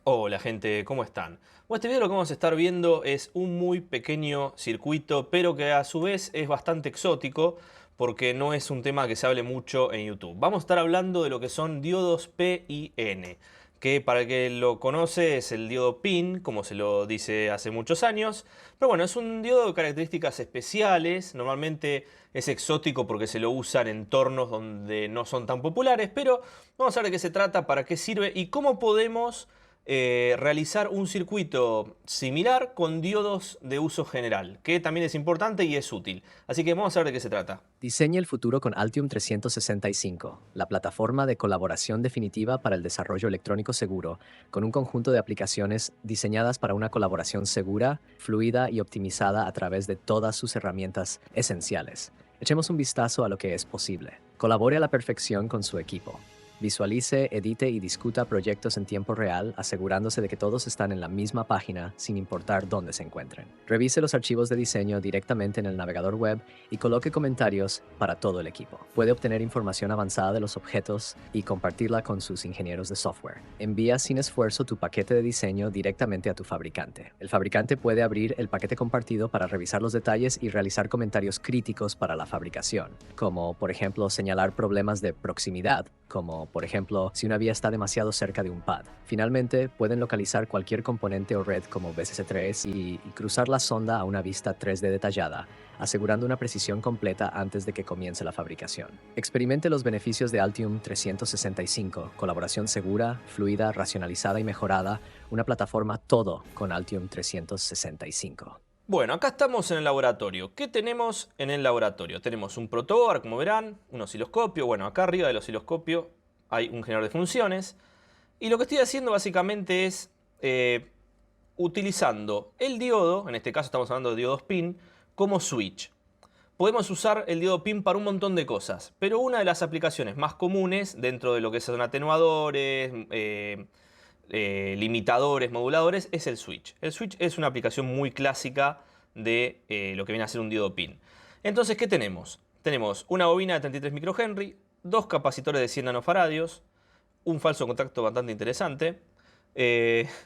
Hola gente, ¿cómo están? Bueno, este video lo que vamos a estar viendo es un muy pequeño circuito, pero que a su vez es bastante exótico porque no es un tema que se hable mucho en YouTube. Vamos a estar hablando de lo que son diodos P y N, que para el que lo conoce es el diodo PIN, como se lo dice hace muchos años. Pero bueno, es un diodo de características especiales, normalmente es exótico porque se lo usa en entornos donde no son tan populares, pero vamos a ver de qué se trata, para qué sirve y cómo podemos realizar un circuito similar con diodos de uso general, que también es importante y es útil. Así que vamos a ver de qué se trata. Diseña el futuro con Altium 365, la plataforma de colaboración definitiva para el desarrollo electrónico seguro, con un conjunto de aplicaciones diseñadas para una colaboración segura, fluida y optimizada a través de todas sus herramientas esenciales. Echemos un vistazo a lo que es posible. Colabore a la perfección con su equipo. Visualice, edite y discuta proyectos en tiempo real, asegurándose de que todos están en la misma página sin importar dónde se encuentren. Revise los archivos de diseño directamente en el navegador web y coloque comentarios para todo el equipo. Puede obtener información avanzada de los objetos y compartirla con sus ingenieros de software. Envía sin esfuerzo tu paquete de diseño directamente a tu fabricante. El fabricante puede abrir el paquete compartido para revisar los detalles y realizar comentarios críticos para la fabricación, como por ejemplo señalar problemas de proximidad, como por ejemplo si una vía está demasiado cerca de un pad. Finalmente, pueden localizar cualquier componente o red como BCC3 y cruzar la sonda a una vista 3D detallada, asegurando una precisión completa antes de que comience la fabricación. Experimente los beneficios de Altium 365, colaboración segura, fluida, racionalizada y mejorada, una plataforma todo con Altium 365. Bueno, acá estamos en el laboratorio. ¿Qué tenemos en el laboratorio? Tenemos un protoboard, como verán, un osciloscopio. Bueno, acá arriba del osciloscopio hay un generador de funciones. Y lo que estoy haciendo básicamente es utilizando el diodo, en este caso estamos hablando de diodos PIN, como switch. Podemos usar el diodo PIN para un montón de cosas, pero una de las aplicaciones más comunes dentro de lo que son atenuadores, limitadores, moduladores, es el switch. El switch es una aplicación muy clásica de lo que viene a ser un diodo PIN. Entonces, ¿qué tenemos? Tenemos una bobina de 33 microhenry, dos capacitores de 100 nanofaradios, un falso contacto bastante interesante,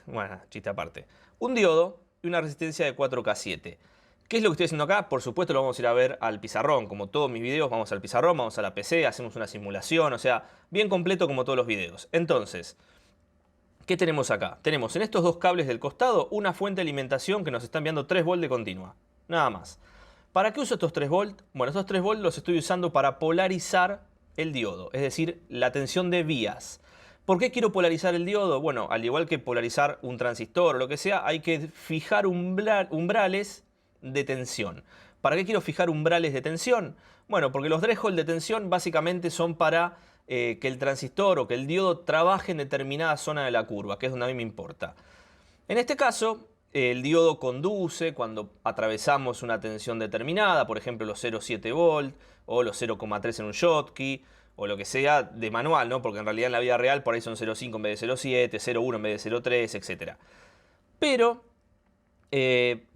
bueno, chiste aparte, un diodo y una resistencia de 4K7. ¿Qué es lo que estoy haciendo acá? Por supuesto lo vamos a ir a ver al pizarrón. Como todos mis videos, vamos al pizarrón, vamos a la PC, hacemos una simulación, o sea, bien completo como todos los videos. Entonces, ¿qué tenemos acá? Tenemos en estos dos cables del costado una fuente de alimentación que nos está enviando 3 volts de continua. Nada más. ¿Para qué uso estos 3 volts? Bueno, estos 3 volts los estoy usando para polarizar el diodo, es decir, la tensión de vías. ¿Por qué quiero polarizar el diodo? Bueno, al igual que polarizar un transistor o lo que sea, hay que fijar umbrales de tensión. ¿Para qué quiero fijar umbrales de tensión? Bueno, porque los thresholds de tensión básicamente son para que el transistor o que el diodo trabaje en determinada zona de la curva, que es donde a mí me importa. En este caso, el diodo conduce cuando atravesamos una tensión determinada, por ejemplo los 0,7 volt o los 0,3 en un Schottky o lo que sea de manual, ¿no? Porque en realidad en la vida real por ahí son 0,5 en vez de 0,7, 0,1 en vez de 0,3, etc. Pero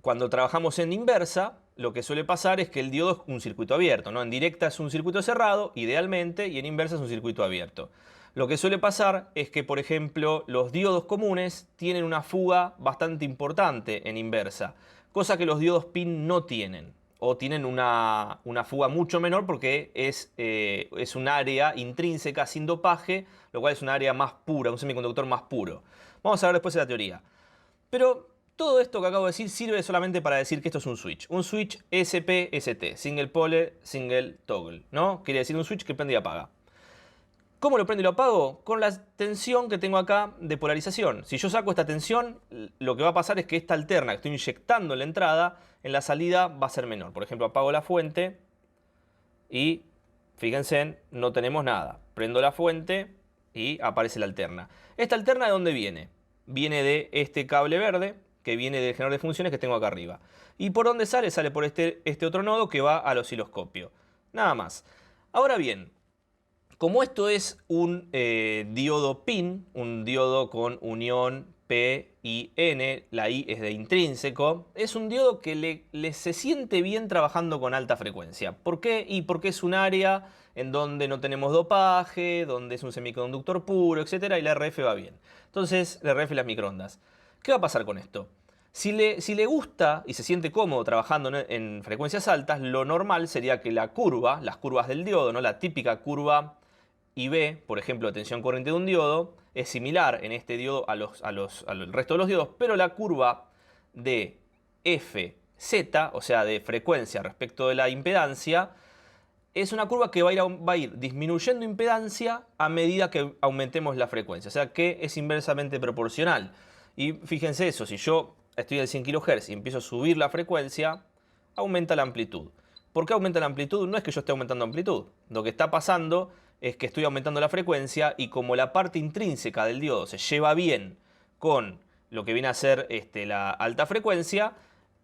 cuando trabajamos en inversa, lo que suele pasar es que el diodo es un circuito abierto, ¿no? En directa es un circuito cerrado, idealmente, y en inversa es un circuito abierto. Lo que suele pasar es que, por ejemplo, los diodos comunes tienen una fuga bastante importante en inversa, cosa que los diodos PIN no tienen, o tienen una fuga mucho menor porque es un área intrínseca sin dopaje, lo cual es un área más pura, un semiconductor más puro. Vamos a ver después de la teoría. Pero todo esto que acabo de decir sirve solamente para decir que esto es un switch. Un switch SPST, Single Pole, Single Toggle, ¿no? Quiere decir un switch que prende y apaga. ¿Cómo lo prendo y lo apago? Con la tensión que tengo acá de polarización. Si yo saco esta tensión, lo que va a pasar es que esta alterna que estoy inyectando en la entrada, en la salida va a ser menor. Por ejemplo, apago la fuente y fíjense, no tenemos nada. Prendo la fuente y aparece la alterna. ¿Esta alterna de dónde viene? Viene de este cable verde que viene del generador de funciones que tengo acá arriba. ¿Y por dónde sale? Sale por este otro nodo que va al osciloscopio. Nada más. Ahora bien, Como esto es un diodo PIN, un diodo con unión P y N, la I es de intrínseco, es un diodo que se siente bien trabajando con alta frecuencia. ¿Por qué? Y porque es un área en donde no tenemos dopaje, donde es un semiconductor puro, etc. Y la RF va bien. Entonces, la RF y las microondas. ¿Qué va a pasar con esto? Si le gusta y se siente cómodo trabajando en frecuencias altas, lo normal sería que la curva, las curvas del diodo, ¿no? La típica curva IB, por ejemplo, de tensión corriente de un diodo, es similar en este diodo al resto de los diodos, pero la curva de FZ, o sea, de frecuencia respecto de la impedancia, es una curva que va a ir disminuyendo impedancia a medida que aumentemos la frecuencia, o sea que es inversamente proporcional. Y fíjense eso, si yo estoy en 100 kHz y empiezo a subir la frecuencia, aumenta la amplitud. ¿Por qué aumenta la amplitud? No es que yo esté aumentando amplitud. Lo que está pasando es que estoy aumentando la frecuencia y como la parte intrínseca del diodo se lleva bien con lo que viene a ser la alta frecuencia,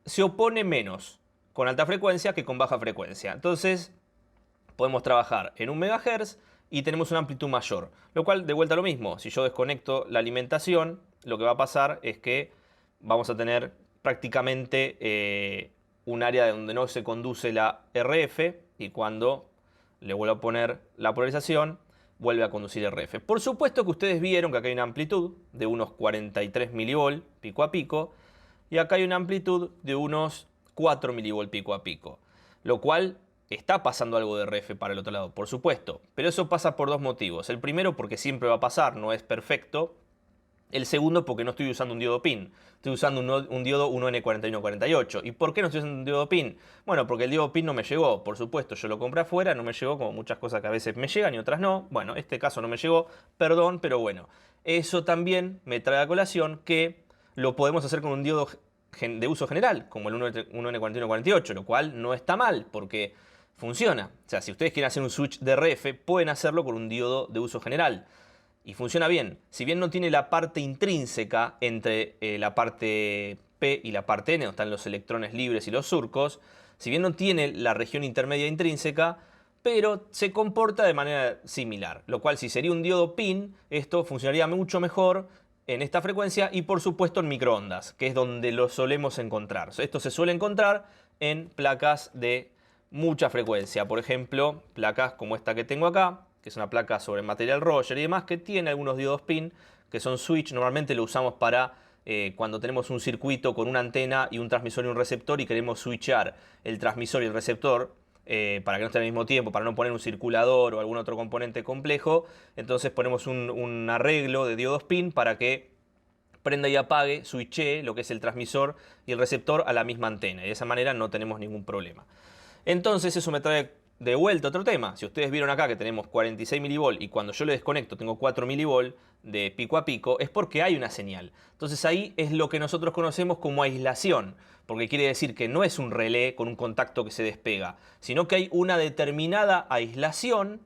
se opone menos con alta frecuencia que con baja frecuencia. Entonces podemos trabajar en 1 MHz y tenemos una amplitud mayor. Lo cual, de vuelta a lo mismo, si yo desconecto la alimentación, lo que va a pasar es que vamos a tener prácticamente un área donde no se conduce la RF y cuando le vuelvo a poner la polarización, vuelve a conducir RF. Por supuesto que ustedes vieron que acá hay una amplitud de unos 43 mV pico a pico y acá hay una amplitud de unos 4 mV pico a pico, lo cual está pasando algo de RF para el otro lado, por supuesto, pero eso pasa por dos motivos. El primero, porque siempre va a pasar, no es perfecto. El segundo, porque no estoy usando un diodo PIN, estoy usando un diodo 1N4148. ¿Y por qué no estoy usando un diodo PIN? Bueno, porque el diodo PIN no me llegó, por supuesto, yo lo compré afuera, no me llegó, como muchas cosas que a veces me llegan y otras no. Bueno, este caso no me llegó, perdón, pero bueno. Eso también me trae a colación que lo podemos hacer con un diodo de uso general, como el 1N4148, lo cual no está mal, porque funciona. O sea, si ustedes quieren hacer un switch de RF, pueden hacerlo con un diodo de uso general. Y funciona bien. Si bien no tiene la parte intrínseca entre la parte P y la parte N, donde están los electrones libres y los surcos, si bien no tiene la región intermedia intrínseca, pero se comporta de manera similar. Lo cual, si sería un diodo PIN, esto funcionaría mucho mejor en esta frecuencia y por supuesto en microondas, que es donde lo solemos encontrar. Esto se suele encontrar en placas de mucha frecuencia. Por ejemplo, placas como esta que tengo acá, que es una placa sobre material Roger y demás, que tiene algunos diodos PIN, que son switch. Normalmente lo usamos para cuando tenemos un circuito con una antena y un transmisor y un receptor y queremos switchar el transmisor y el receptor para que no estén al mismo tiempo, para no poner un circulador o algún otro componente complejo. Entonces ponemos un arreglo de diodos PIN para que prenda y apague, switche lo que es el transmisor y el receptor a la misma antena. Y de esa manera no tenemos ningún problema. Entonces eso me trae de vuelta otro tema. Si ustedes vieron acá que tenemos 46 mV y cuando yo le desconecto tengo 4 mV de pico a pico, es porque hay una señal. Entonces ahí es lo que nosotros conocemos como aislación, porque quiere decir que no es un relé con un contacto que se despega, sino que hay una determinada aislación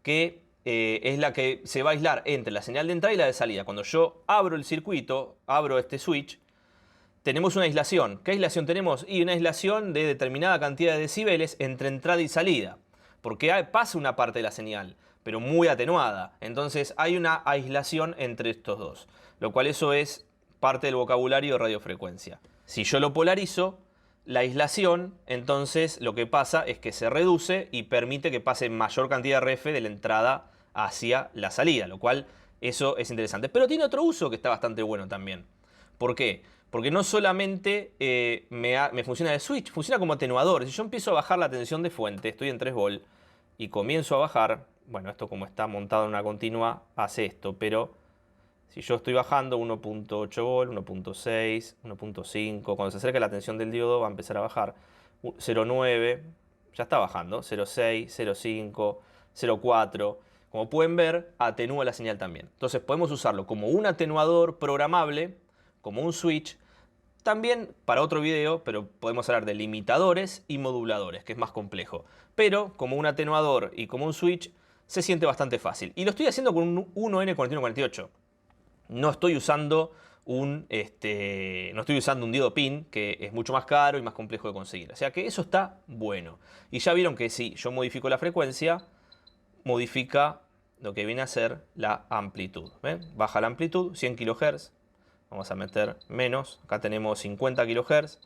que es la que se va a aislar entre la señal de entrada y la de salida. Cuando yo abro el circuito, abro este switch, tenemos una aislación. ¿Qué aislación tenemos? Y una aislación de determinada cantidad de decibeles entre entrada y salida. Porque pasa una parte de la señal, pero muy atenuada. Entonces hay una aislación entre estos dos. Lo cual eso es parte del vocabulario de radiofrecuencia. Si yo lo polarizo, la aislación, entonces lo que pasa es que se reduce y permite que pase mayor cantidad de RF de la entrada hacia la salida. Lo cual eso es interesante. Pero tiene otro uso que está bastante bueno también. ¿Por qué? Porque no solamente me funciona el switch, funciona como atenuador. Si yo empiezo a bajar la tensión de fuente, estoy en 3 volt, y comienzo a bajar, bueno, esto como está montado en una continua, hace esto, pero si yo estoy bajando 1.8 volt, 1.6, 1.5, cuando se acerca la tensión del diodo va a empezar a bajar. 0.9, ya está bajando, 0.6, 0.5, 0.4. Como pueden ver, atenúa la señal también. Entonces podemos usarlo como un atenuador programable, como un switch, también para otro video, pero podemos hablar de limitadores y moduladores, que es más complejo. Pero como un atenuador y como un switch, se siente bastante fácil. Y lo estoy haciendo con un 1N4148. No estoy usando un diodo PIN, que es mucho más caro y más complejo de conseguir. O sea que eso está bueno. Y ya vieron que si yo modifico la frecuencia, modifica lo que viene a ser la amplitud. ¿Ven? Baja la amplitud, 100 kHz. Vamos a meter menos. Acá tenemos 50 kHz,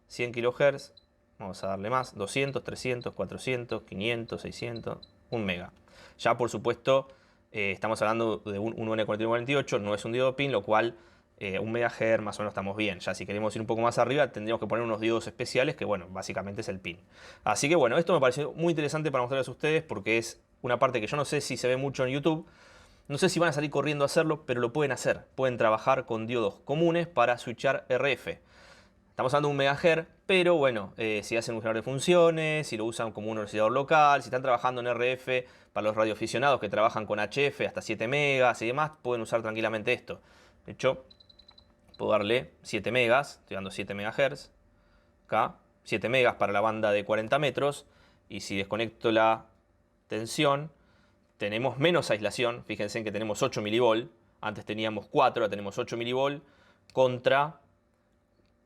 100 kHz. Vamos a darle más, 200, 300, 400, 500, 600, 1 mega. Ya por supuesto estamos hablando de un UN4148, no es un diodo PIN, lo cual 1 MHz más o menos estamos bien. Ya si queremos ir un poco más arriba tendríamos que poner unos diodos especiales que bueno, básicamente es el PIN. Así que bueno, esto me pareció muy interesante para mostrarles a ustedes porque es una parte que yo no sé si se ve mucho en YouTube. No sé si van a salir corriendo a hacerlo, pero lo pueden hacer. Pueden trabajar con diodos comunes para switchar RF. Estamos hablando de 1 MHz, pero bueno, si hacen un generador de funciones, si lo usan como un oscilador local, si están trabajando en RF para los radioaficionados que trabajan con HF hasta 7 megas y demás, pueden usar tranquilamente esto. De hecho, puedo darle 7 megas, estoy dando 7 MHz, acá, 7 megas para la banda de 40 metros, y si desconecto la tensión, tenemos menos aislación. Fíjense en que tenemos 8 mV, antes teníamos 4, ahora tenemos 8 mV, contra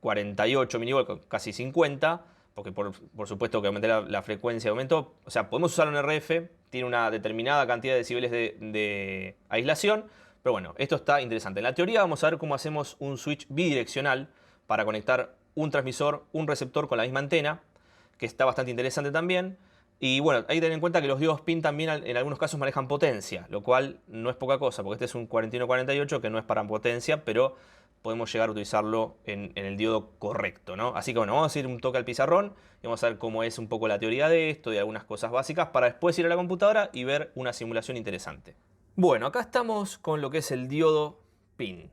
48 mV, casi 50, porque por supuesto que aumenté la frecuencia, aumentó. O sea, podemos usarlo en RF, tiene una determinada cantidad de decibeles de aislación, pero bueno, esto está interesante. En la teoría vamos a ver cómo hacemos un switch bidireccional para conectar un transmisor, un receptor con la misma antena, que está bastante interesante también. Y bueno, hay que tener en cuenta que los diodos PIN también en algunos casos manejan potencia, lo cual no es poca cosa, porque este es un 4148 que no es para potencia, pero podemos llegar a utilizarlo en el diodo correcto, ¿no? Así que bueno, vamos a ir un toque al pizarrón y vamos a ver cómo es un poco la teoría de esto y algunas cosas básicas para después ir a la computadora y ver una simulación interesante. Bueno, acá estamos con lo que es el diodo PIN.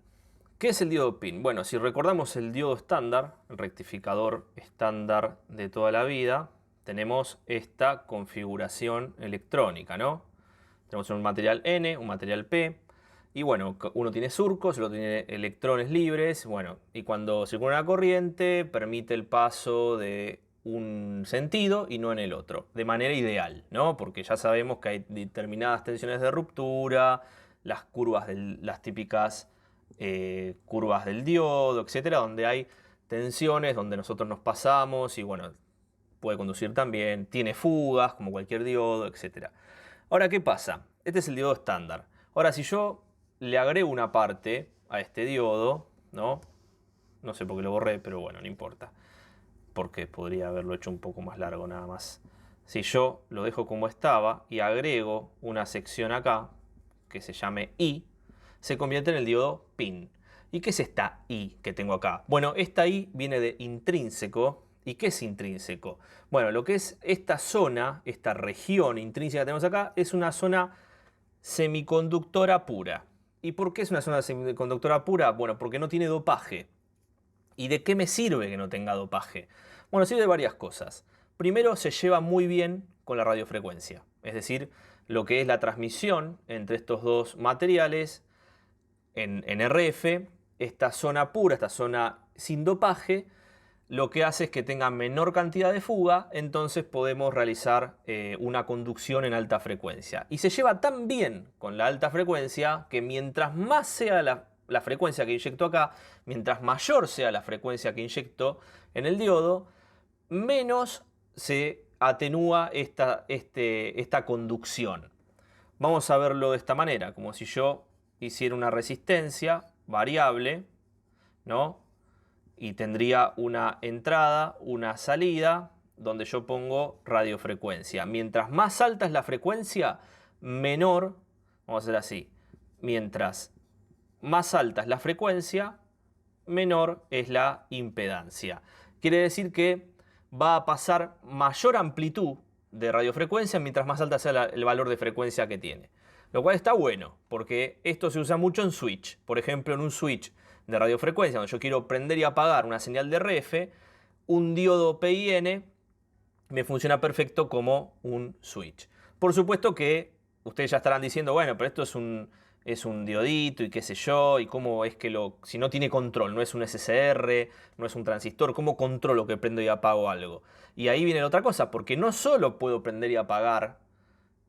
¿Qué es el diodo PIN? Bueno, si recordamos el diodo estándar, el rectificador estándar de toda la vida, tenemos esta configuración electrónica, ¿no? Tenemos un material N, un material P, y bueno, uno tiene surcos, el otro tiene electrones libres, bueno, y cuando circula una corriente permite el paso de un sentido y no en el otro, de manera ideal, ¿no? Porque ya sabemos que hay determinadas tensiones de ruptura, las curvas, las típicas curvas del diodo, etcétera, donde hay tensiones, donde nosotros nos pasamos y bueno, puede conducir también, tiene fugas como cualquier diodo, etc. Ahora, ¿qué pasa? Este es el diodo estándar. Ahora, si yo le agrego una parte a este diodo, ¿no? No sé por qué lo borré, pero bueno, no importa. Porque podría haberlo hecho un poco más largo nada más. Si yo lo dejo como estaba y agrego una sección acá, que se llame I, se convierte en el diodo PIN. ¿Y qué es esta I que tengo acá? Bueno, esta I viene de intrínseco. ¿Y qué es intrínseco? Bueno, lo que es esta zona, esta región intrínseca que tenemos acá, es una zona semiconductora pura. ¿Y por qué es una zona semiconductora pura? Bueno, porque no tiene dopaje. ¿Y de qué me sirve que no tenga dopaje? Bueno, sirve de varias cosas. Primero, se lleva muy bien con la radiofrecuencia. Es decir, lo que es la transmisión entre estos dos materiales en RF, esta zona pura, esta zona sin dopaje, lo que hace es que tenga menor cantidad de fuga, entonces podemos realizar una conducción en alta frecuencia. Y se lleva tan bien con la alta frecuencia que mientras más sea la frecuencia que inyecto acá, mientras mayor sea la frecuencia que inyecto en el diodo, menos se atenúa esta conducción. Vamos a verlo de esta manera, como si yo hiciera una resistencia variable, ¿no? Y tendría una entrada, una salida, donde yo pongo radiofrecuencia. Mientras más alta es la frecuencia, menor, vamos a hacer así, mientras más alta es la frecuencia, menor es la impedancia. Quiere decir que va a pasar mayor amplitud de radiofrecuencia mientras más alta sea el valor de frecuencia que tiene. Lo cual está bueno, porque esto se usa mucho en switch. Por ejemplo, en un switch de radiofrecuencia, donde yo quiero prender y apagar una señal de RF, un diodo PIN me funciona perfecto como un switch. Por supuesto que ustedes ya estarán diciendo, bueno, pero esto es un diodito y qué sé yo, y cómo es que si no tiene control, no es un SSR, no es un transistor, ¿cómo controlo que prendo y apago algo? Y ahí viene la otra cosa, porque no solo puedo prender y apagar,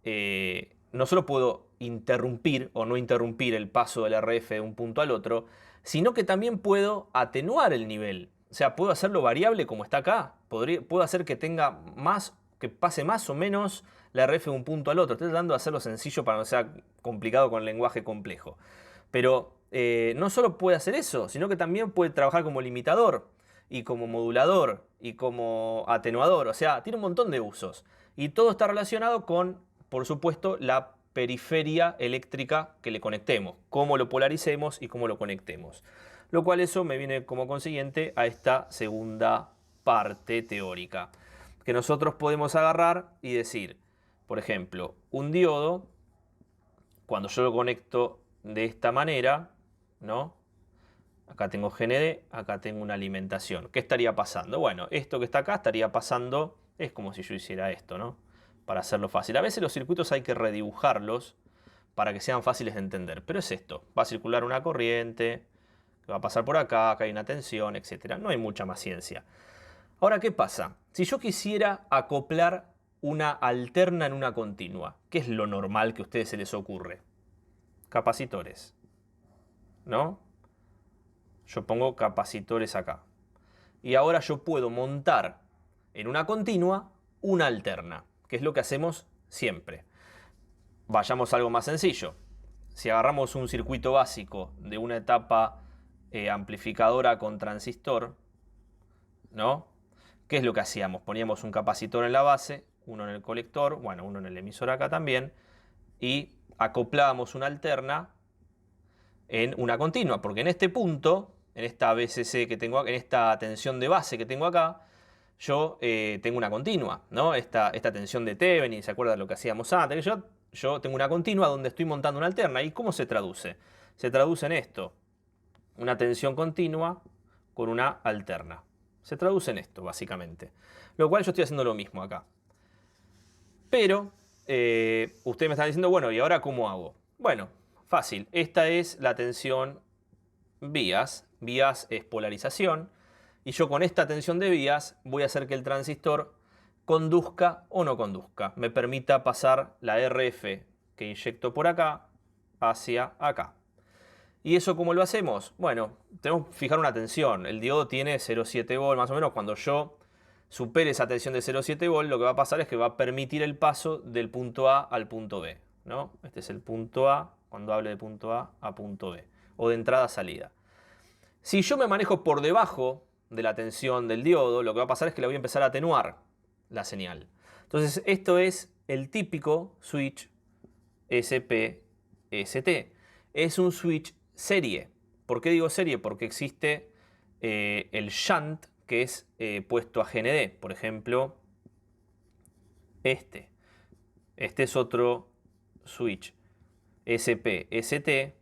no solo puedo interrumpir o no interrumpir el paso del RF de un punto al otro, sino que también puedo atenuar el nivel. O sea, puedo hacerlo variable como está acá. Puedo hacer que tenga más, que pase más o menos la RF de un punto al otro. Estoy tratando de hacerlo sencillo para no sea complicado con lenguaje complejo. Pero no solo puede hacer eso, sino que también puede trabajar como limitador y como modulador y como atenuador. O sea, tiene un montón de usos. Y todo está relacionado con, por supuesto, la periferia eléctrica que le conectemos, cómo lo polaricemos y cómo lo conectemos. Lo cual eso me viene como consiguiente a esta segunda parte teórica, que nosotros podemos agarrar y decir, por ejemplo, un diodo, cuando yo lo conecto de esta manera, ¿no? Acá tengo GND, acá tengo una alimentación. ¿Qué estaría pasando? Bueno, esto que está acá estaría pasando, es como si yo hiciera esto, ¿no? Para hacerlo fácil. A veces los circuitos hay que redibujarlos para que sean fáciles de entender. Pero es esto, va a circular una corriente, que va a pasar por acá, acá hay una tensión, etc. No hay mucha más ciencia. Ahora, ¿qué pasa? Si yo quisiera acoplar una alterna en una continua, ¿qué es lo normal que a ustedes se les ocurre? Capacitores, ¿no? Yo pongo capacitores acá. Y ahora yo puedo montar en una continua una alterna, que es lo que hacemos siempre. Vayamos a algo más sencillo. Si agarramos un circuito básico de una etapa amplificadora con transistor, ¿no? ¿Qué es lo que hacíamos? Poníamos un capacitor en la base, uno en el colector, bueno, uno en el emisor acá también, y acoplábamos una alterna en una continua, porque en este punto, en esta BCC que tengo, en esta tensión de base que tengo acá, yo tengo una continua, ¿no? Esta tensión de Thevenin, ¿se acuerdan lo que hacíamos antes? Yo tengo una continua donde estoy montando una alterna. ¿Y cómo se traduce? Se traduce en esto, una tensión continua con una alterna. Se traduce en esto, básicamente. Lo cual yo estoy haciendo lo mismo acá. Pero ustedes me están diciendo, bueno, ¿y ahora cómo hago? Bueno, fácil. Esta es la tensión vías. Vías es polarización. Y yo con esta tensión de vías voy a hacer que el transistor conduzca o no conduzca. Me permita pasar la RF que inyecto por acá hacia acá. ¿Y eso cómo lo hacemos? Bueno, tenemos que fijar una tensión. El diodo tiene 0,7 volt más o menos. Cuando yo supere esa tensión de 0,7 volt, lo que va a pasar es que va a permitir el paso del punto A al punto B, ¿no? Este es el punto A, cuando hable de punto A punto B, o de entrada a salida. Si yo me manejo por debajo de la tensión del diodo, lo que va a pasar es que le voy a empezar a atenuar la señal. Entonces, esto es el típico switch SPST. Es un switch serie. ¿Por qué digo serie? Porque existe el shunt, que es puesto a GND. Por ejemplo, este. Este es otro switch SPST.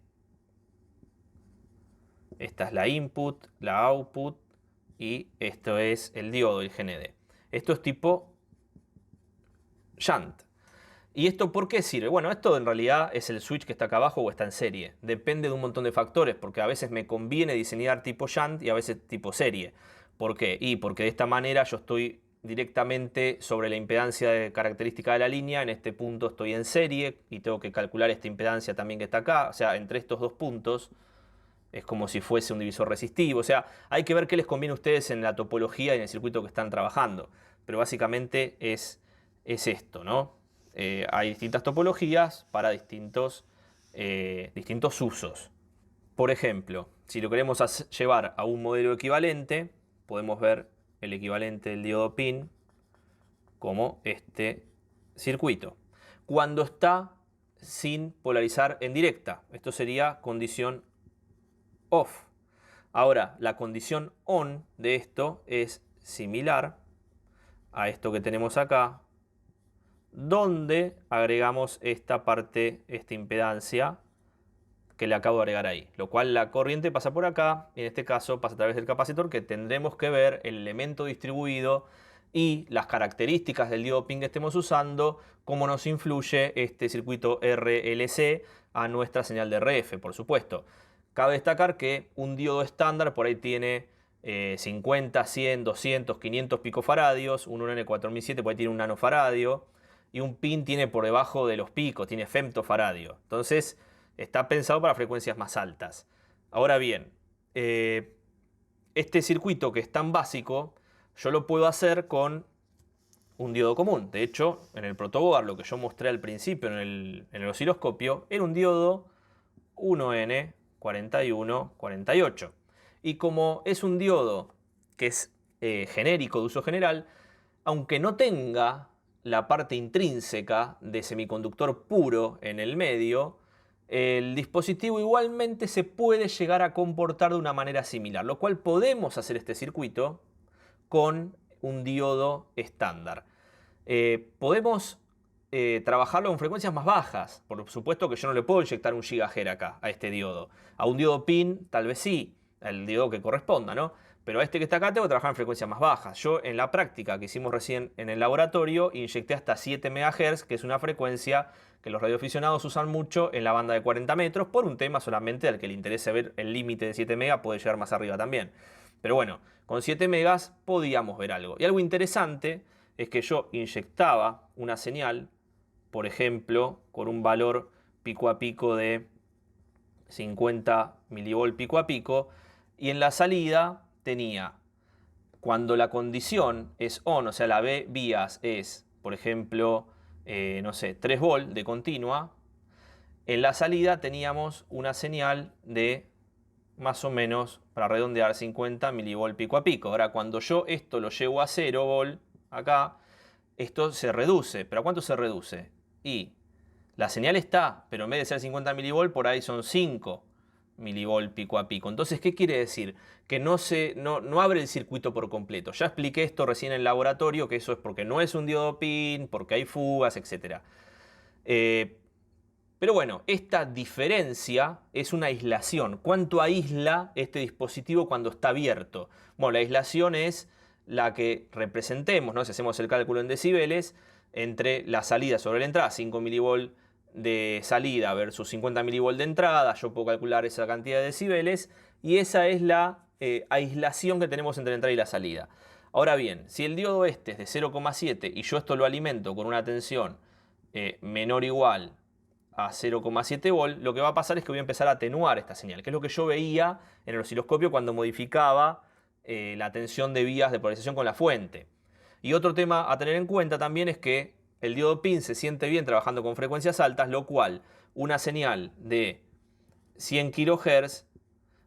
Esta es la input, la output y esto es el diodo, el GND. Esto es tipo shunt. ¿Y esto por qué sirve? Bueno, esto en realidad es el switch que está acá abajo o está en serie. Depende de un montón de factores, porque a veces me conviene diseñar tipo shunt y a veces tipo serie. ¿Por qué? Y porque de esta manera yo estoy directamente sobre la impedancia de característica de la línea. En este punto estoy en serie y tengo que calcular esta impedancia también que está acá. O sea, entre estos dos puntos es como si fuese un divisor resistivo. O sea, hay que ver qué les conviene a ustedes en la topología y en el circuito que están trabajando. Pero básicamente es esto, ¿no? Hay distintas topologías para distintos usos. Por ejemplo, si lo queremos llevar a un modelo equivalente, podemos ver el equivalente del diodo PIN como este circuito. Cuando está sin polarizar en directa, esto sería condición off. Ahora, la condición on de esto es similar a esto que tenemos acá, donde agregamos esta parte, esta impedancia que le acabo de agregar ahí. Lo cual la corriente pasa por acá, y en este caso pasa a través del capacitor, que tendremos que ver el elemento distribuido y las características del diodo PIN que estemos usando, cómo nos influye este circuito RLC a nuestra señal de RF, por supuesto. Cabe destacar que un diodo estándar por ahí tiene 50, 100, 200, 500 picofaradios, un UN4007 por ahí tiene un nanofaradio, y un PIN tiene por debajo de los picos, tiene femtofaradio. Entonces está pensado para frecuencias más altas. Ahora bien, este circuito que es tan básico, yo lo puedo hacer con un diodo común. De hecho, en el protoboard, lo que yo mostré al principio en el osciloscopio, era un diodo 1N4148. Y como es un diodo que es genérico, de uso general, aunque no tenga la parte intrínseca de semiconductor puro en el medio, el dispositivo igualmente se puede llegar a comportar de una manera similar, lo cual podemos hacer este circuito con un diodo estándar. Podemos trabajarlo en frecuencias más bajas. Por supuesto que yo no le puedo inyectar un gigahertz acá a este diodo. A un diodo PIN tal vez sí, al diodo que corresponda, ¿no? Pero a este que está acá tengo que trabajar en frecuencias más bajas. Yo en la práctica que hicimos recién en el laboratorio inyecté hasta 7 MHz, que es una frecuencia que los radioaficionados usan mucho en la banda de 40 metros, por un tema solamente al que le interese ver el límite de 7 megas, puede llegar más arriba también. Pero bueno, con 7 megas podíamos ver algo. Y algo interesante es que yo inyectaba una señal, por ejemplo, con un valor pico a pico de 50 milivolt pico a pico, y en la salida tenía, cuando la condición es on, o sea, la B vías es, por ejemplo, no sé, 3 volt de continua, en la salida teníamos una señal de más o menos, para redondear, 50 milivolt pico a pico. Ahora, cuando yo esto lo llevo a 0 volt, acá, esto se reduce. ¿Pero a cuánto se reduce? Y la señal está, pero en vez de ser 50 milivolt, por ahí son 5 milivolt pico a pico. Entonces, ¿qué quiere decir? Que no abre el circuito por completo. Ya expliqué esto recién en el laboratorio, que eso es porque no es un diodo PIN, porque hay fugas, etc. Pero bueno, esta diferencia es una aislación. ¿Cuánto aísla este dispositivo cuando está abierto? Bueno, la aislación es la que representemos, ¿no? Si hacemos el cálculo en decibeles, entre la salida sobre la entrada, 5 milivolt de salida versus 50 milivolt de entrada, yo puedo calcular esa cantidad de decibeles, y esa es la aislación que tenemos entre la entrada y la salida. Ahora bien, si el diodo este es de 0,7 y yo esto lo alimento con una tensión menor o igual a 0,7 volt, lo que va a pasar es que voy a empezar a atenuar esta señal, que es lo que yo veía en el osciloscopio cuando modificaba la tensión de vías de polarización con la fuente. Y otro tema a tener en cuenta también es que el diodo PIN se siente bien trabajando con frecuencias altas, lo cual una señal de 100 kHz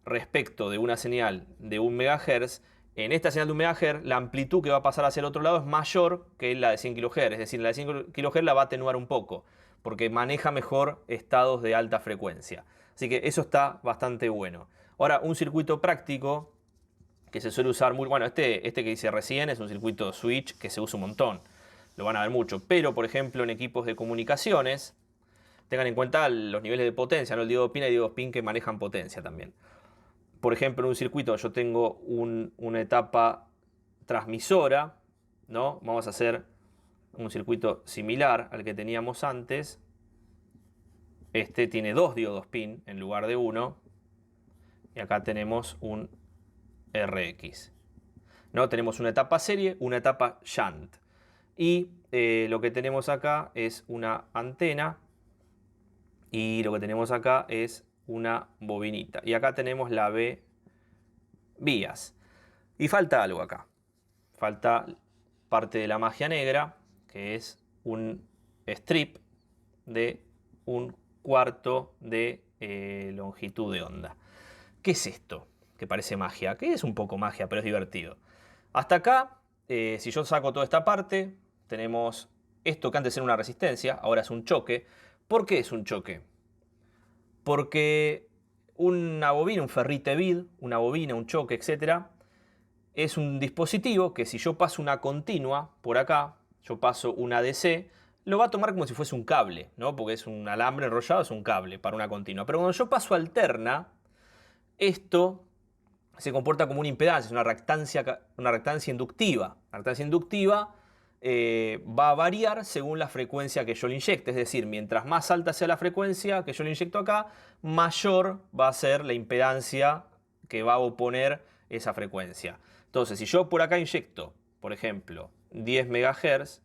respecto de una señal de 1 MHz, en esta señal de 1 MHz la amplitud que va a pasar hacia el otro lado es mayor que la de 100 kHz, es decir, la de 100 kHz la va a atenuar un poco, porque maneja mejor estados de alta frecuencia. Así que eso está bastante bueno. Ahora, un circuito práctico que se suele usar muy... Bueno, este que hice recién es un circuito switch que se usa un montón. Lo van a ver mucho. Pero, por ejemplo, en equipos de comunicaciones, tengan en cuenta los niveles de potencia, ¿no? El diodo PIN y diodo PIN que manejan potencia también. Por ejemplo, en un circuito yo tengo una etapa transmisora, ¿no? Vamos a hacer un circuito similar al que teníamos antes. Este tiene 2 diodos PIN en lugar de 1. Y acá tenemos un RX. ¿No? Tenemos una etapa serie, una etapa shunt. Y lo que tenemos acá es una antena. Y lo que tenemos acá es una bobinita. Y acá tenemos la B vías. Y falta algo acá. Falta parte de la magia negra, que es un strip de 1/4 de longitud de onda. ¿Qué es esto? Que parece magia. Que es un poco magia, pero es divertido. Hasta acá, si yo saco toda esta parte, tenemos esto que antes era una resistencia, ahora es un choque. ¿Por qué es un choque? Porque una bobina, un ferrite vid, una bobina, un choque, etc., es un dispositivo que si yo paso una continua por acá, yo paso una DC, lo va a tomar como si fuese un cable, ¿no? Porque es un alambre enrollado, es un cable para una continua. Pero cuando yo paso alterna, esto se comporta como una impedancia, es una reactancia inductiva. La reactancia inductiva va a variar según la frecuencia que yo le inyecte. Es decir, mientras más alta sea la frecuencia que yo le inyecto acá, mayor va a ser la impedancia que va a oponer esa frecuencia. Entonces, si yo por acá inyecto, por ejemplo, 10 MHz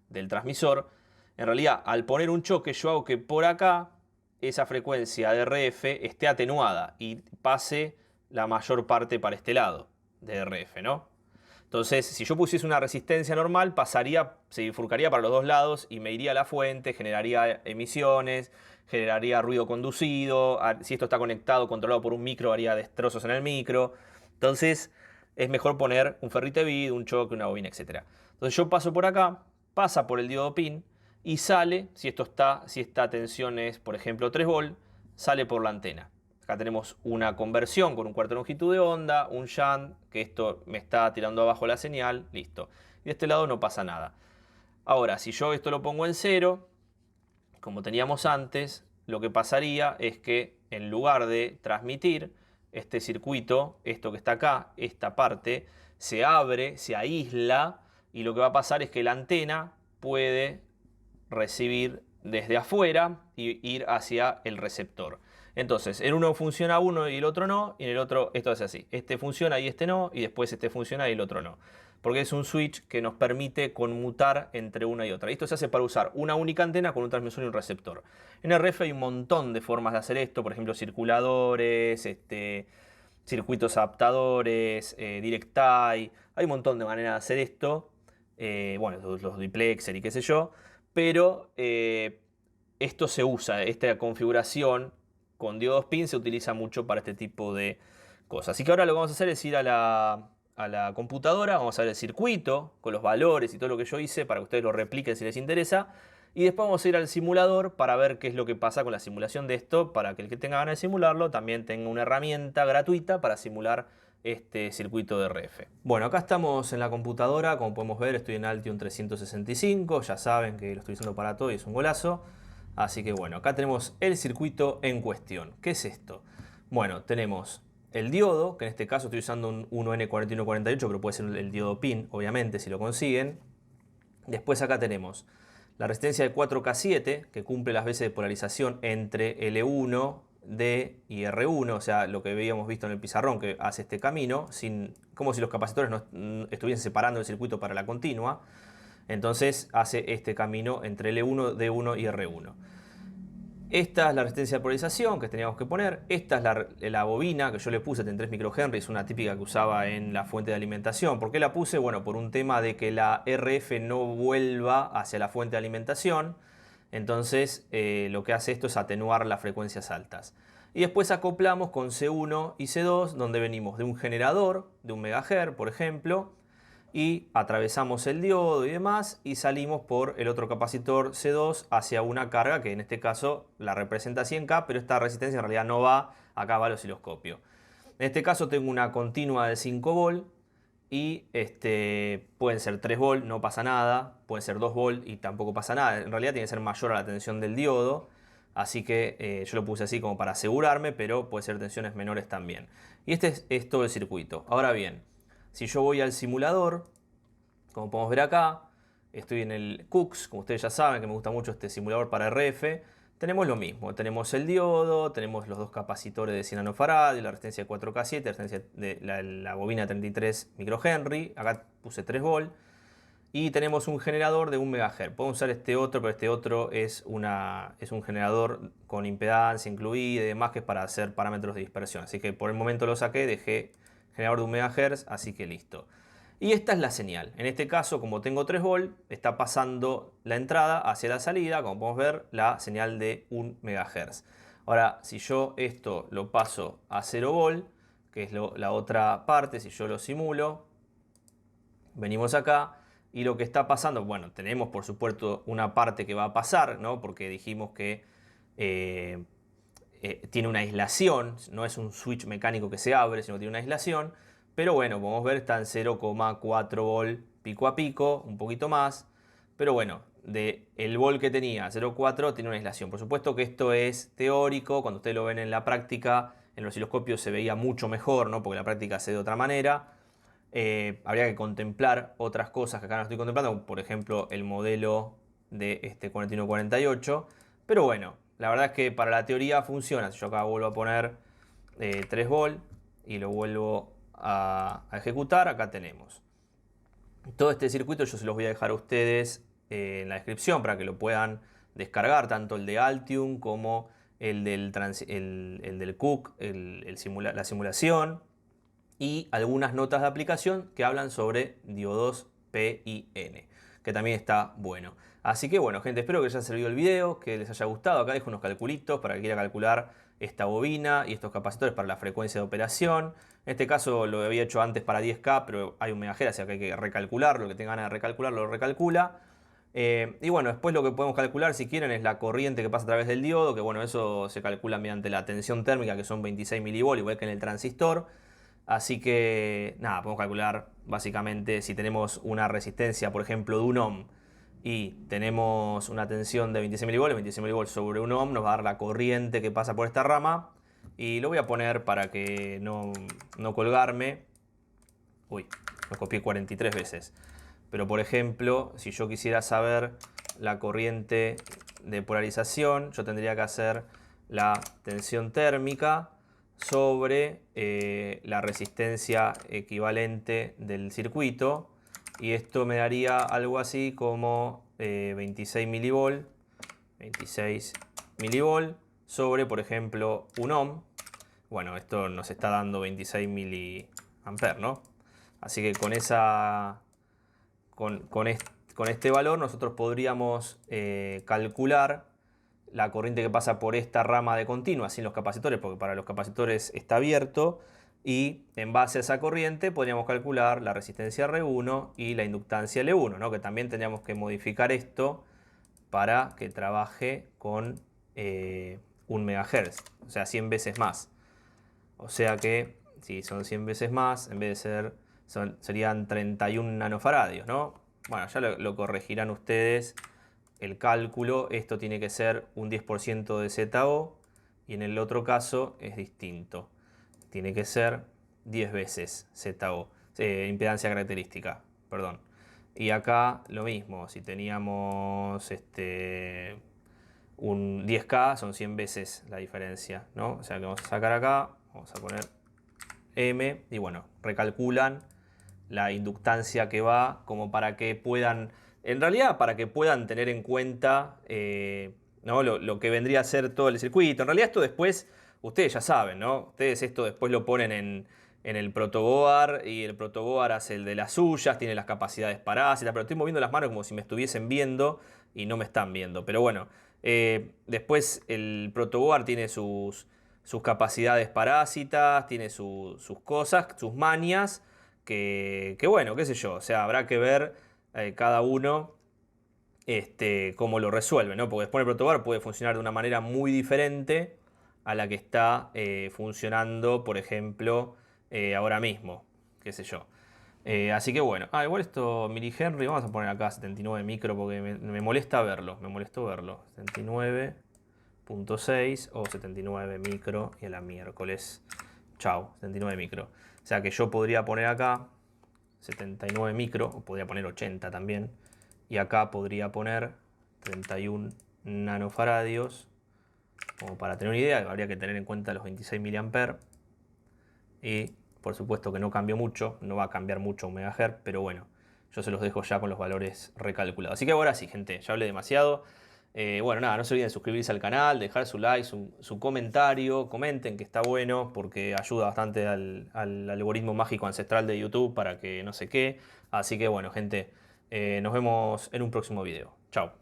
del transmisor, en realidad al poner un choque yo hago que por acá esa frecuencia de RF esté atenuada y pase la mayor parte para este lado de RF, ¿no? Entonces, si yo pusiese una resistencia normal, se bifurcaría para los dos lados y me iría a la fuente, generaría emisiones, generaría ruido conducido. Si esto está conectado, controlado por un micro, haría destrozos en el micro. Entonces, es mejor poner un ferrite vid, un choque, una bobina, etc. Entonces, yo paso por acá, pasa por el diodo pin y sale, si esta tensión es, por ejemplo, 3 volt, sale por la antena. Acá tenemos una conversión con un cuarto de longitud de onda, un shunt, que esto me está tirando abajo la señal, listo. Y de este lado no pasa nada. Ahora, si yo esto lo pongo en 0, como teníamos antes, lo que pasaría es que en lugar de transmitir, este circuito, esto que está acá, esta parte, se abre, se aísla, y lo que va a pasar es que la antena puede recibir desde afuera y ir hacia el receptor. Entonces, en uno funciona uno y el otro no, y en el otro esto es así. Este funciona y este no, y después este funciona y el otro no. Porque es un switch que nos permite conmutar entre una y otra. Esto se hace para usar una única antena con un transmisor y un receptor. En RF hay un montón de formas de hacer esto, por ejemplo, circuladores, circuitos adaptadores, direct tie. Hay un montón de maneras de hacer esto. Bueno, los duplexer y qué sé yo. Pero esto se usa, esta configuración con diodos pin se utiliza mucho para este tipo de cosas. Así que ahora lo que vamos a hacer es ir a la computadora, vamos a ver el circuito con los valores y todo lo que yo hice para que ustedes lo repliquen si les interesa. Y después vamos a ir al simulador para ver qué es lo que pasa con la simulación de esto, para que el que tenga ganas de simularlo también tenga una herramienta gratuita para simular este circuito de RF. Bueno, acá estamos en la computadora, como podemos ver estoy en Altium 365, ya saben que lo estoy usando para todo y es un golazo. Así que bueno, acá tenemos el circuito en cuestión. ¿Qué es esto? Bueno, tenemos el diodo, que en este caso estoy usando un 1N4148, pero puede ser el diodo pin, obviamente, si lo consiguen. Después acá tenemos la resistencia de 4K7, que cumple las veces de polarización entre L1, D y R1, o sea, lo que habíamos visto en el pizarrón, que hace este camino, como si los capacitores no estuviesen separando el circuito para la continua. Entonces hace este camino entre L1, D1 y R1. Esta es la resistencia de polarización que teníamos que poner. Esta es la bobina que yo le puse, 33 microhenry, es una típica que usaba en la fuente de alimentación. ¿Por qué la puse? Bueno, por un tema de que la RF no vuelva hacia la fuente de alimentación. Entonces lo que hace esto es atenuar las frecuencias altas. Y después acoplamos con C1 y C2, donde venimos de un generador de 1 MHz, por ejemplo, y atravesamos el diodo y demás y salimos por el otro capacitor C2 hacia una carga que en este caso la representa 100K, pero esta resistencia en realidad no va, acá va al osciloscopio. En este caso tengo una continua de 5 volt y pueden ser 3 volt, no pasa nada, pueden ser 2 volt y tampoco pasa nada. En realidad tiene que ser mayor a la tensión del diodo, así que yo lo puse así como para asegurarme, pero puede ser tensiones menores también. Y este es todo el circuito. Ahora bien, si yo voy al simulador, como podemos ver acá, estoy en el CUX, como ustedes ya saben que me gusta mucho este simulador para RF, tenemos lo mismo, tenemos el diodo, tenemos los dos capacitores de 100 nanofarad y la resistencia de 4K7, la resistencia de la bobina 33 microhenry, acá puse 3 volt, y tenemos un generador de 1 MHz. Podemos usar este otro, pero este otro es un generador con impedancia incluida y demás, que es para hacer parámetros de dispersión. Así que por el momento lo saqué, dejé generador de 1 MHz, así que listo. Y esta es la señal. En este caso, como tengo 3 volt, está pasando la entrada hacia la salida, como podemos ver, la señal de 1 MHz. Ahora, si yo esto lo paso a 0 volt, que es la otra parte, si yo lo simulo, venimos acá y lo que está pasando, bueno, tenemos por supuesto una parte que va a pasar, ¿no? Porque dijimos que tiene una aislación, no es un switch mecánico que se abre, sino que tiene una aislación. Pero bueno, podemos ver, está en 0,4 volt pico a pico, un poquito más. Pero bueno, el volt que tenía, 0,4, tiene una aislación. Por supuesto que esto es teórico, cuando ustedes lo ven en la práctica, en los osciloscopios se veía mucho mejor, ¿no? Porque la práctica se ve de otra manera. Habría que contemplar otras cosas que acá no estoy contemplando, por ejemplo el modelo de este 4148. Pero bueno, la verdad es que para la teoría funciona. Si yo acá vuelvo a poner 3 volt y lo vuelvo a ejecutar, acá tenemos todo este circuito. Yo se los voy a dejar a ustedes en la descripción para que lo puedan descargar, tanto el de Altium como el del CUC, la simulación. y algunas notas de aplicación que hablan sobre diodos PIN, que también está bueno. Así que bueno, gente, espero que les haya servido el video, que les haya gustado. Acá dejo unos calculitos para que quiera calcular esta bobina y estos capacitores para la frecuencia de operación. En este caso lo había hecho antes para 10K, pero hay un megahertz, así que hay que recalcularlo. El que tenga ganas de recalcularlo, lo recalcula. Y bueno, después lo que podemos calcular, si quieren, es la corriente que pasa a través del diodo, que bueno, eso se calcula mediante la tensión térmica, que son 26 milivolts, igual que en el transistor. Así que, nada, podemos calcular básicamente si tenemos una resistencia, por ejemplo, de 1 ohm y tenemos una tensión de 26 milivolts sobre 1 ohm nos va a dar la corriente que pasa por esta rama. Y lo voy a poner para que no colgarme. Uy, lo copié 43 veces. Pero por ejemplo, si yo quisiera saber la corriente de polarización, yo tendría que hacer la tensión térmica sobre la resistencia equivalente del circuito. Y esto me daría algo así como 26 milivolts. 26 milivolts sobre, por ejemplo, 1 ohm. Bueno, esto nos está dando 26 miliamperes, ¿no? Así que con este valor nosotros podríamos calcular la corriente que pasa por esta rama de continua sin los capacitores, porque para los capacitores está abierto, y en base a esa corriente podríamos calcular la resistencia R1 y la inductancia L1, ¿no? Que también tendríamos que modificar esto para que trabaje con 1 MHz, o sea 100 veces más. O sea que si son 100 veces más, en vez de serían 31 nanofaradios, ¿no? Bueno, ya lo corregirán ustedes el cálculo. Esto tiene que ser un 10% de ZO y en el otro caso es distinto. Tiene que ser 10 veces ZO, impedancia característica, perdón. Y acá lo mismo, si teníamos un 10K son 100 veces la diferencia, ¿no? O sea que vamos a sacar acá, vamos a poner M y bueno, recalculan la inductancia que va como para que puedan, en realidad para que puedan tener en cuenta ¿no? lo que vendría a ser todo el circuito. En realidad esto después, ustedes ya saben, ¿no? Ustedes esto después lo ponen en el protoboard y el protoboard hace el de las suyas, tiene las capacidades parásitas, pero estoy moviendo las manos como si me estuviesen viendo y no me están viendo. Pero bueno, después el protoboard tiene sus capacidades parásitas, tiene sus cosas, sus manias, que bueno, qué sé yo, o sea, habrá que ver cada uno cómo lo resuelve, ¿no? Porque después el protoboard puede funcionar de una manera muy diferente a la que está funcionando, por ejemplo, ahora mismo, qué sé yo. Así que bueno, igual esto milihenry, vamos a poner acá 79 micro porque me molesta verlo, me molestó verlo. 79.6 o 79 micro y a la miércoles. Chao, 79 micro. O sea que yo podría poner acá 79 micro, o podría poner 80 también. Y acá podría poner 31 nanofaradios. Como para tener una idea, habría que tener en cuenta los 26 miliamperes. Y por supuesto que no cambió mucho, no va a cambiar mucho un megahertz, pero bueno, yo se los dejo ya con los valores recalculados. Así que ahora sí, gente, ya hablé demasiado. Bueno, nada, no se olviden de suscribirse al canal, dejar su like, su comentario, comenten que está bueno porque ayuda bastante al algoritmo mágico ancestral de YouTube para que no sé qué. Así que bueno, gente, nos vemos en un próximo video. Chao.